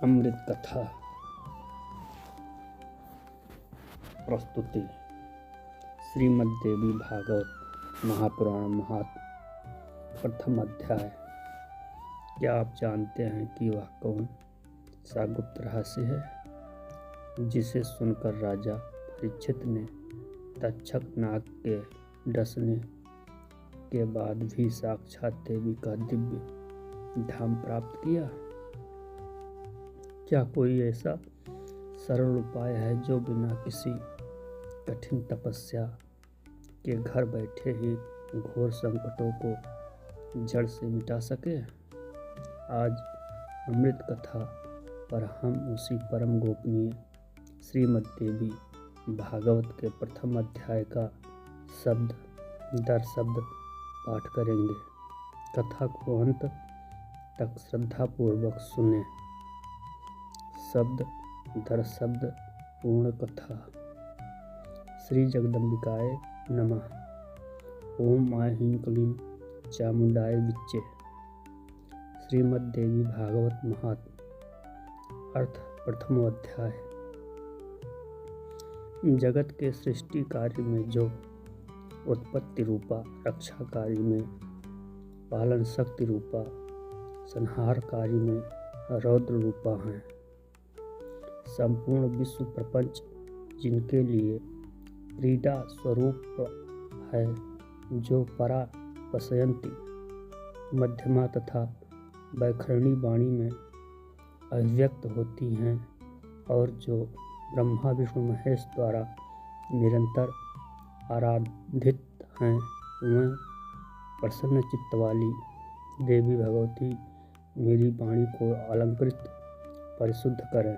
अमृत कथा प्रस्तुति श्रीमद्देवी भागवत महापुराण महात्म्य प्रथम अध्याय। क्या आप जानते हैं कि वह कौन सा गुप्त रहस्य है जिसे सुनकर राजा परीक्षित ने तक्षक नाग के डसने के बाद भी साक्षात देवी का दिव्य धाम प्राप्त किया? क्या कोई ऐसा सरल उपाय है जो बिना किसी कठिन तपस्या के घर बैठे ही घोर संकटों को जड़ से मिटा सके? आज अमृत कथा पर हम उसी परम गोपनीय श्रीमद्देवी भागवत के प्रथम अध्याय का शब्द दर शब्द पाठ करेंगे। कथा को अंत तक श्रद्धापूर्वक सुने। शब्द दर शब्द पूर्ण कथा। श्री जगदम्बिकाय नमः। ओम आय ह्रीं क्लीं चामुंडाय विच्चे। श्रीमद्देवी भागवत महात्म्य अर्थ प्रथम अध्याय। जगत के सृष्टि कार्य में जो उत्पत्ति रूपा, रक्षा कार्य में पालन शक्ति रूपा, संहार कार्य में रौद्र रूपा हैं, संपूर्ण विश्व प्रपंच जिनके लिए क्रीडा स्वरूप है, जो परा पशयंती मध्यमा तथा वैखरणी वाणी में अभिव्यक्त होती हैं और जो ब्रह्मा विष्णु महेश द्वारा निरंतर आराधित हैं, वह प्रसन्न चित्त वाली देवी भगवती मेरी वाणी को अलंकृत परिशुद्ध करें।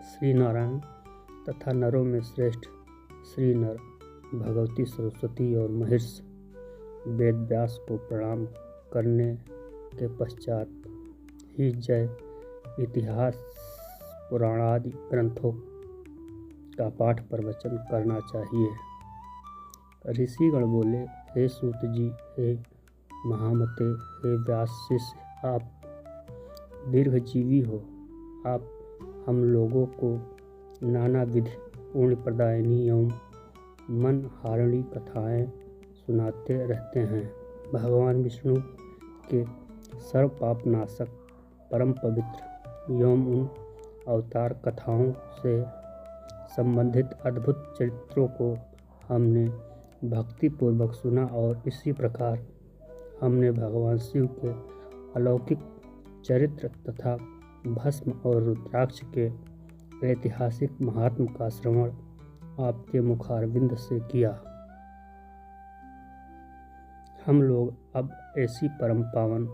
श्री नारायण तथा नरों में श्रेष्ठ श्री नर भगवती सरस्वती और महर्षि वेद व्यास को प्रणाम करने के पश्चात ही जय इतिहास पुराणादि ग्रंथों का पाठ प्रवचन करना चाहिए। ऋषिगण बोले, हे सूत जी, हे महामते, हे व्यास शिष्य, आप दीर्घजीवी हो। आप हम लोगों को नानाविध पुण्य प्रदायिनी एवं मन हारणी कथाएं सुनाते रहते हैं। भगवान विष्णु के सर्व पाप नाशक, परम पवित्र एवं उन अवतार कथाओं से संबंधित अद्भुत चरित्रों को हमने भक्तिपूर्वक सुना और इसी प्रकार हमने भगवान शिव के अलौकिक चरित्र तथा भस्म और रुद्राक्ष के ऐतिहासिक महात्म का श्रवण आपके मुखारविंद से किया। हम लोग अब ऐसी परम पावन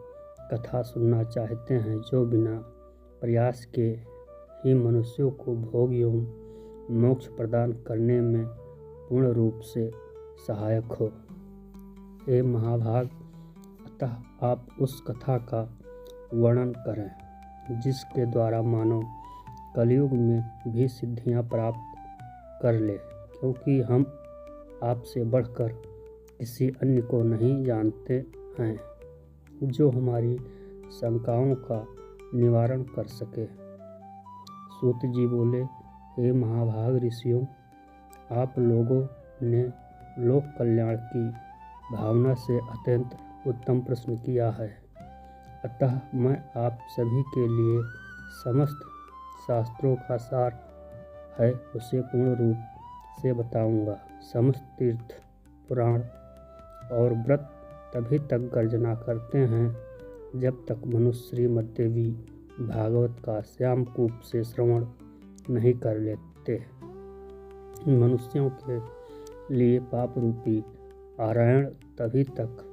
कथा सुनना चाहते हैं जो बिना प्रयास के ही मनुष्यों को भोग एवं मोक्ष प्रदान करने में पूर्ण रूप से सहायक हो। हे महाभाग, अतः आप उस कथा का वर्णन करें जिसके द्वारा मानव कलयुग में भी सिद्धियां प्राप्त कर ले, क्योंकि हम आपसे बढ़कर किसी अन्य को नहीं जानते हैं जो हमारी शंकाओं का निवारण कर सके। सूत जी बोले, हे महाभाग ऋषियों, आप लोगों ने लोक कल्याण की भावना से अत्यंत उत्तम प्रश्न किया है, अतः मैं आप सभी के लिए समस्त शास्त्रों का सार है उसे पूर्ण रूप से बताऊंगा। समस्त तीर्थ, पुराण और व्रत तभी तक गर्जना करते हैं जब तक मनुष्य श्रीमद्देवी भागवत का श्याम कूप से श्रवण नहीं कर लेते। मनुष्यों के लिए पाप रूपी आरायण तभी तक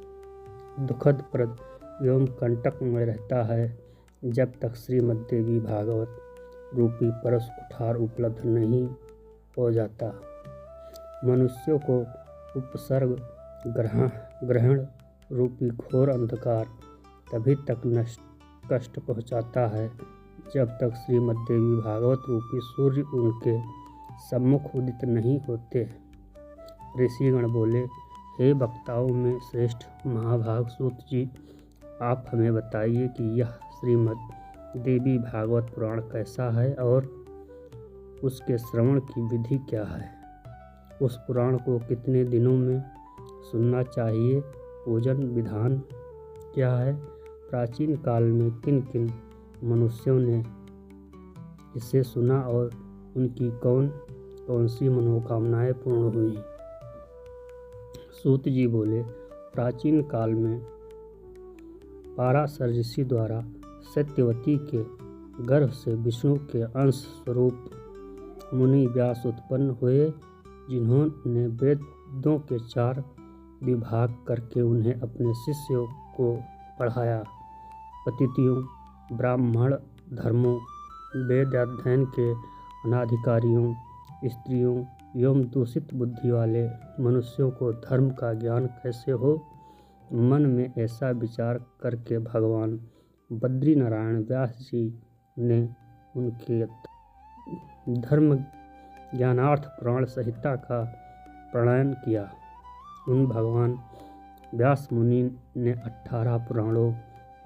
दुखद प्रद एवं कंटक में रहता है जब तक श्रीमद्देवी भागवत रूपी परस कुठार उपलब्ध नहीं हो जाता। मनुष्यों को उपसर्ग ग्रहण रूपी घोर अंधकार तभी तक कष्ट पहुँचाता है जब तक श्रीमद्देवी भागवत रूपी सूर्य उनके सम्मुख उदित नहीं होते। ऋषिगण बोले, हे वक्ताओं में श्रेष्ठ महाभाग सूत जी, आप हमें बताइए कि यह श्रीमद् देवी भागवत पुराण कैसा है और उसके श्रवण की विधि क्या है, उस पुराण को कितने दिनों में सुनना चाहिए, पूजन विधान क्या है, प्राचीन काल में किन किन मनुष्यों ने इसे सुना और उनकी कौन कौन सी मनोकामनाएं पूर्ण हुई। सूत जी बोले, प्राचीन काल में पाराशर ऋषि द्वारा सत्यवती के गर्भ से विष्णु के अंश स्वरूप मुनि व्यास उत्पन्न हुए, जिन्होंने वेदों के 4 विभाग करके उन्हें अपने शिष्यों को पढ़ाया। पतितियों, ब्राह्मण धर्मों, वेद अध्ययन के अनाधिकारियों, स्त्रियों एवं दूषित बुद्धि वाले मनुष्यों को धर्म का ज्ञान कैसे हो। मन में ऐसा विचार करके भगवान बद्रीनारायण व्यास जी ने उनके धर्म ज्ञानार्थ पुराण संहिता का प्रणयन किया। उन भगवान व्यास मुनि ने 18 पुराणों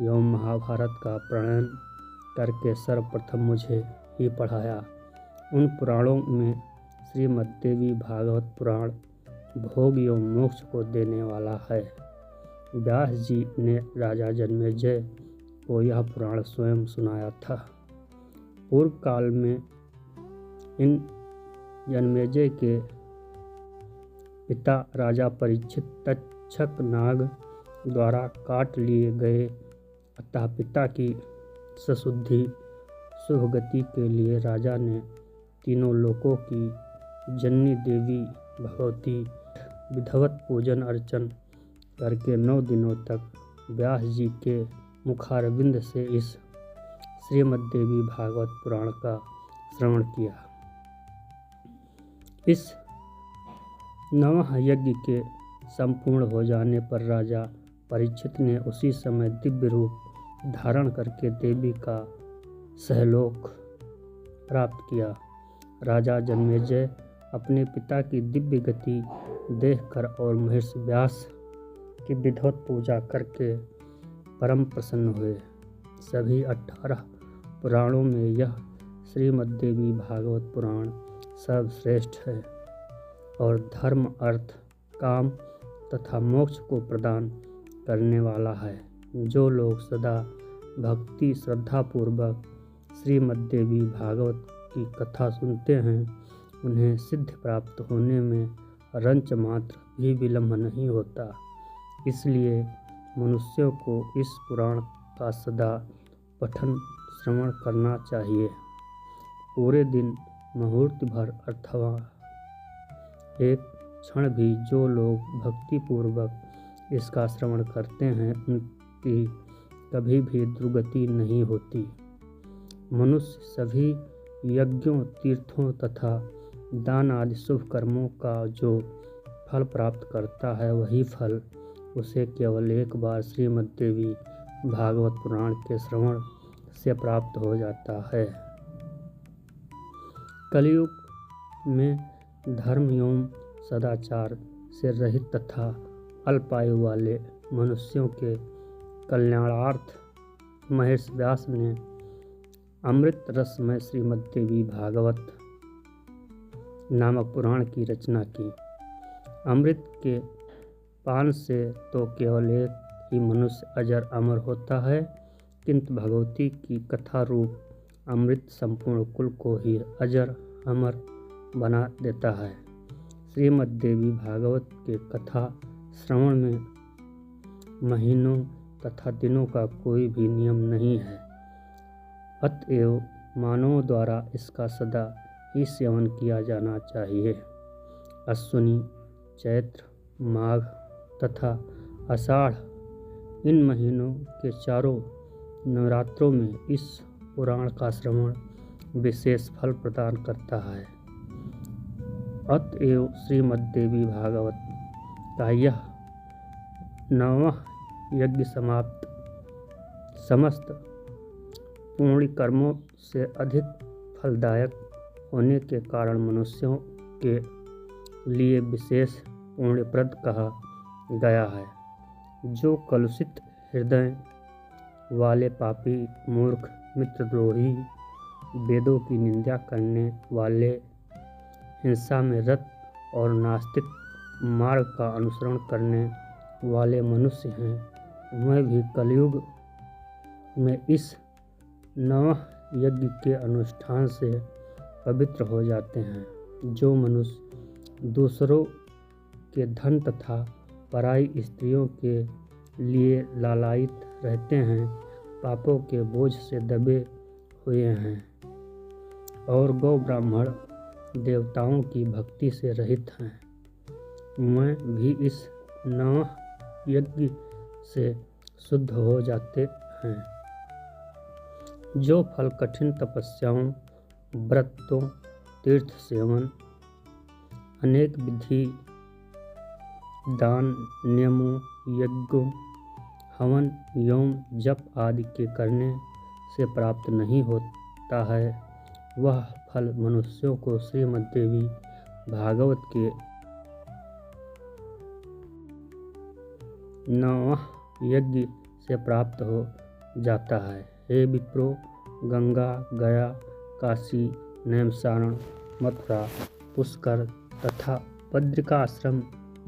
एवं महाभारत का प्रणयन करके सर्वप्रथम मुझे ही पढ़ाया। उन पुराणों में श्रीमद्देवी भागवत पुराण भोग एवं मोक्ष को देने वाला है। व्यास जी ने राजा जन्मेजय को यह पुराण स्वयं सुनाया था। पूर्व काल में इन जन्मेजय के पिता राजा परीक्षित तक्षक नाग द्वारा काट लिए गए, अतः पिता की सशुद्धि शुभ गति के लिए राजा ने तीनों लोकों की जननी देवी भगवती विधवत पूजन अर्चन करके 9 दिनों तक व्यास जी के मुखारविंद से इस श्रीमद्देवी भागवत पुराण का श्रवण किया। इस नवह यज्ञ के संपूर्ण हो जाने पर राजा परीक्षित ने उसी समय दिव्य रूप धारण करके देवी का सहलोक प्राप्त किया। राजा जन्मेजय अपने पिता की दिव्य गति देखकर और महर्षि व्यास की विधिवत पूजा करके परम प्रसन्न हुए। सभी 18 पुराणों में यह श्रीमद्देवी भागवत पुराण सर्वश्रेष्ठ है और धर्म, अर्थ, काम तथा मोक्ष को प्रदान करने वाला है। जो लोग सदा भक्ति श्रद्धापूर्वक श्रीमद्देवी भागवत की कथा सुनते हैं, उन्हें सिद्धि प्राप्त होने में रंच मात्र भी विलंब नहीं होता। इसलिए मनुष्यों को इस पुराण का सदा पठन श्रवण करना चाहिए। पूरे दिन मुहूर्त भर अथवा एक क्षण भी जो लोग भक्तिपूर्वक इसका श्रवण करते हैं, उनकी कभी भी दुर्गति नहीं होती। मनुष्य सभी यज्ञों, तीर्थों तथा दान आदि शुभ कर्मों का जो फल प्राप्त करता है, वही फल उसे केवल एक बार श्रीमद्देवी भागवत पुराण के श्रवण से प्राप्त हो जाता है। कलयुग में धर्म एवं सदाचार से रहित तथा अल्पायु वाले मनुष्यों के कल्याणार्थ महर्षि व्यास ने अमृत रसमय श्रीमद्देवी भागवत नामक पुराण की रचना की। अमृत के पान से तो केवल एक ही मनुष्य अजर अमर होता है, किंतु भगवती की कथा रूप अमृत संपूर्ण कुल को ही अजर अमर बना देता है। श्रीमद्देवी भागवत के कथा श्रवण में महीनों तथा दिनों का कोई भी नियम नहीं है, अतएव मानवों द्वारा इसका सदा ही सेवन किया जाना चाहिए। अश्विनी, चैत्र, माघ तथा आषाढ़ इन महीनों के चारों नवरात्रों में इस पुराण का श्रवण विशेष फल प्रदान करता है। अतएव श्रीमद्देवी भागवत का यह 9वां यज्ञ समाप्त समस्त पुण्य कर्मों से अधिक फलदायक होने के कारण मनुष्यों के लिए विशेष पुण्यप्रद कहा गया है। जो कलुषित हृदय वाले पापी, मूर्ख, मित्रद्रोही, वेदों की निंदा करने वाले, हिंसा में रत और नास्तिक मार्ग का अनुसरण करने वाले मनुष्य हैं, वे भी कलयुग में इस नवह यज्ञ के अनुष्ठान से पवित्र हो जाते हैं। जो मनुष्य दूसरों के धन तथा पराई स्त्रियों के लिए लालायित रहते हैं, पापों के बोझ से दबे हुए हैं और गौ ब्राह्मण देवताओं की भक्ति से रहित हैं, वे भी इस नवह यज्ञ से शुद्ध हो जाते हैं। जो फल कठिन तपस्याओं, व्रतों, तीर्थ सेवन, अनेक विधि, दान, नियमों, यज्ञों, हवन, यौम, जप आदि के करने से प्राप्त नहीं होता है, वह फल मनुष्यों को श्रीमद्देवी भागवत के नवह यज्ञ से प्राप्त हो जाता है। हे विप्रो, गंगा, गया, काशी, नैमिषारण्य, मथुरा, पुष्कर तथा बद्रिकाश्रम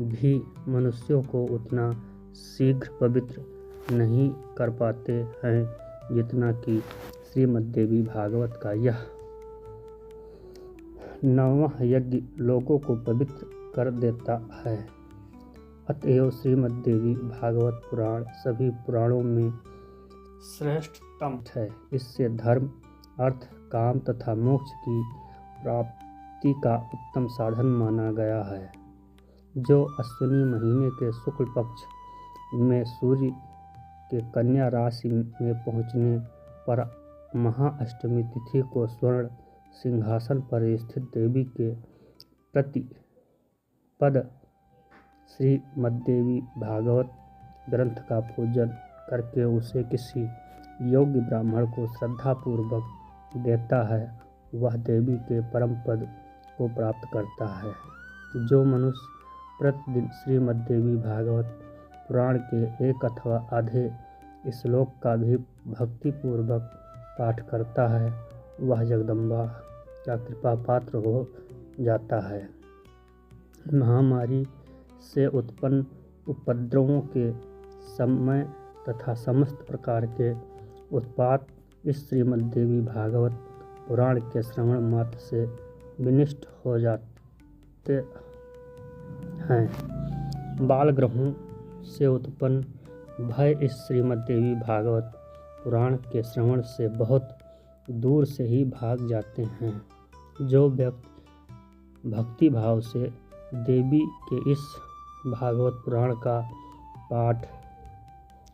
भी मनुष्यों को उतना शीघ्र पवित्र नहीं कर पाते हैं जितना कि श्रीमद्देवी भागवत का यह नवह यज्ञ लोगों को पवित्र कर देता है। अतएव श्रीमद्देवी भागवत पुराण सभी पुराणों में श्रेष्ठतम है। इससे धर्म, अर्थ, काम तथा मोक्ष की प्राप्ति का उत्तम साधन माना गया है। जो अश्विनी महीने के शुक्ल पक्ष में सूर्य के कन्या राशि में पहुँचने पर महाअष्टमी तिथि को स्वर्ण सिंहासन पर स्थित देवी के प्रतिपद श्रीमद्देवी भागवत ग्रंथ का पूजन करके उसे किसी योग्य ब्राह्मण को श्रद्धापूर्वक देता है, वह देवी के परम पद को प्राप्त करता है। जो मनुष्य प्रतिदिन श्रीमद्देवी भागवत पुराण के एक अथवा आधे श्लोक का भी भक्तिपूर्वक पाठ करता है, वह जगदम्बा का कृपा पात्र हो जाता है। महामारी से उत्पन्न उपद्रवों के समय तथा समस्त प्रकार के उत्पात इस श्रीमद्देवी भागवत पुराण के श्रवण मात्र से विनष्ट हो जाते हैं। बाल ग्रहों से उत्पन्न भय इस श्रीमद्देवी भागवत पुराण के श्रवण से बहुत दूर से ही भाग जाते हैं। जो व्यक्ति भक्ति भाव से देवी के इस भागवत पुराण का पाठ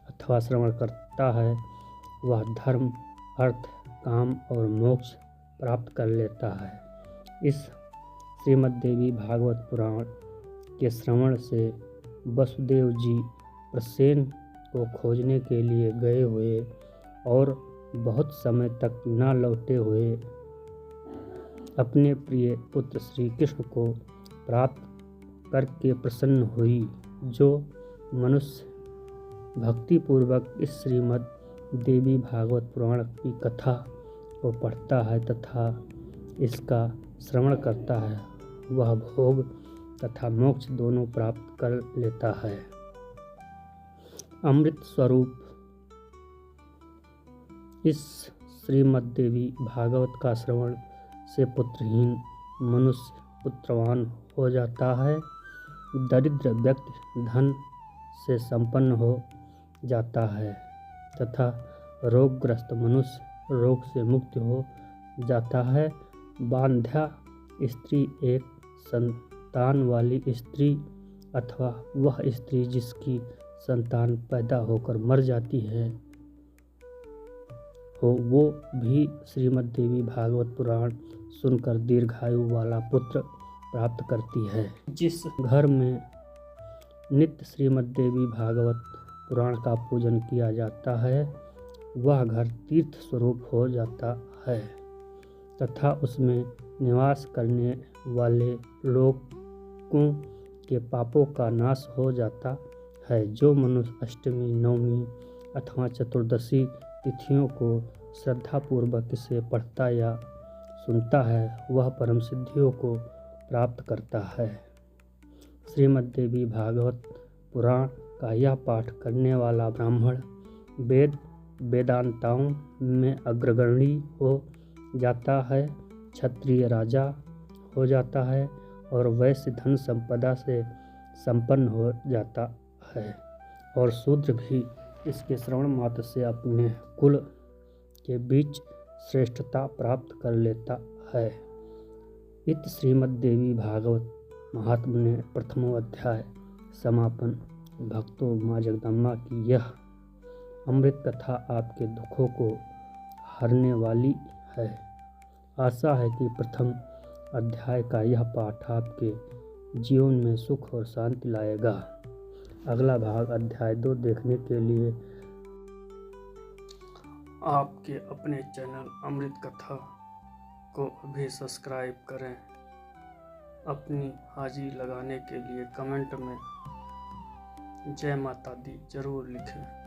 अथवा श्रवण करता है, वह धर्म, अर्थ, काम और मोक्ष प्राप्त कर लेता है। इस श्रीमद्देवी भागवत पुराण के श्रवण से वसुदेव जी प्रसेन को खोजने के लिए गए हुए और बहुत समय तक न लौटे हुए अपने प्रिय पुत्र श्री कृष्ण को प्राप्त करके प्रसन्न हुई। जो मनुष्य भक्तिपूर्वक इस श्रीमद्देवी भागवत पुराण की कथा को पढ़ता है तथा इसका श्रवण करता है, वह भोग तथा मोक्ष दोनों प्राप्त कर लेता है। अमृत स्वरूप इस श्रीमद्देवी भागवत का श्रवण से पुत्रहीन मनुष्य पुत्रवान हो जाता है, दरिद्र व्यक्ति धन से संपन्न हो जाता है तथा रोगग्रस्त मनुष्य रोग से मुक्त हो जाता है। बांध्या स्त्री एक संतान वाली स्त्री अथवा वह स्त्री जिसकी संतान पैदा होकर मर जाती है वो भी श्रीमद्देवी भागवत पुराण सुनकर दीर्घायु वाला पुत्र प्राप्त करती है। जिस घर में नित्य श्रीमद्देवी भागवत पुराण का पूजन किया जाता है, वह घर तीर्थ स्वरूप हो जाता है तथा उसमें निवास करने वाले लोगों के पापों का नाश हो जाता है। जो मनुष्य अष्टमी, नवमी अथवा चतुर्दशी तिथियों को श्रद्धापूर्वक इसे पढ़ता या सुनता है वह परम सिद्धियों को प्राप्त करता है। श्रीमद् देवी भागवत पुराण का यह पाठ करने वाला ब्राह्मण वेदांताओं में अग्रगणी हो जाता है, क्षत्रिय राजा हो जाता है और वैश्य धन संपदा से संपन्न हो जाता है, और शूद्र भी इसके श्रवण मात्र से अपने कुल के बीच श्रेष्ठता प्राप्त कर लेता है। इत श्रीमद् देवी भागवत महात्म्य प्रथमो अध्याय समापन। भक्तों, माँ जगदम्बा की यह अमृत कथा आपके दुखों को हरने वाली है। आशा है कि प्रथम अध्याय का यह पाठ आपके जीवन में सुख और शांति लाएगा। अगला भाग अध्याय 2 देखने के लिए आपके अपने चैनल अमृत कथा को अभी सब्सक्राइब करें। अपनी हाजिरी लगाने के लिए कमेंट में जय माता दी जरूर लिखें।